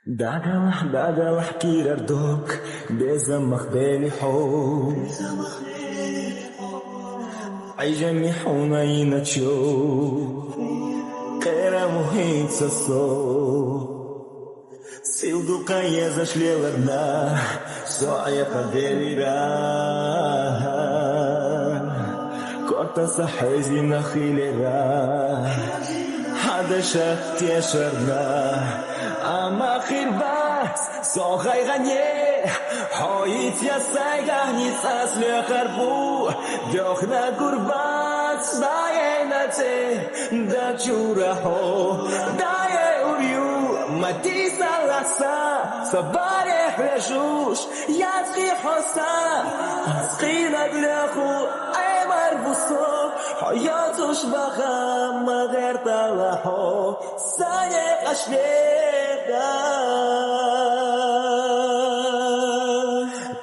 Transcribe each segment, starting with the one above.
داغل احكي لردوك بزمخ بالي حب عيجمي حونين تشوف كيرا مهيت سسو سيودو كايزا شليلرنا سوعي قديري را كورتا صحيزي نخيلي را حدا شاك تيشرنا اما خير بس سوخي غنيه حايت يا سايغانيت اسلي خربو ديوخنا قربات بايناتي دا جورحو داي اوريو مدي سالاسا صباري حلشوش يازغي حسا اسقينا بلاخو اي مربوصو حياتوش بخا ما غير طلعو سايق اشليقا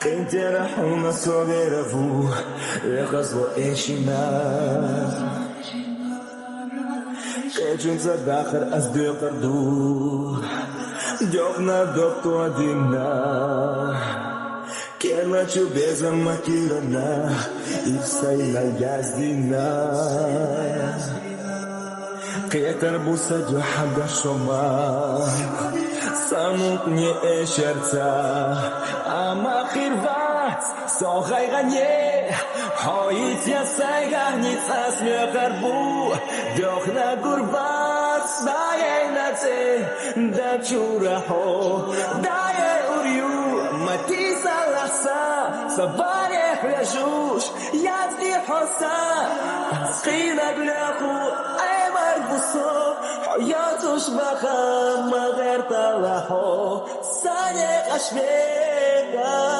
كنت رحونا صغير افو يغزو ايشينا كيجون زداخر ازدي قردو ديوغنا دوبتو دينا كيرنا چو بيزم مكيرنا إفساينا يازدينا كيتر بوسا جو حدا شما ساموكني اشرتا اما خير فات سوخي غنيه حايت يا سايغاني تاسمي غربو دوخنا قربات بايناتي دا جورحو داي اوريو متي سالاسا صباري حلشوش يازغي حسا اسقينا بلاخو اي مربوصو حياتوش بخا ما غير طلعو سانيق اشبيقا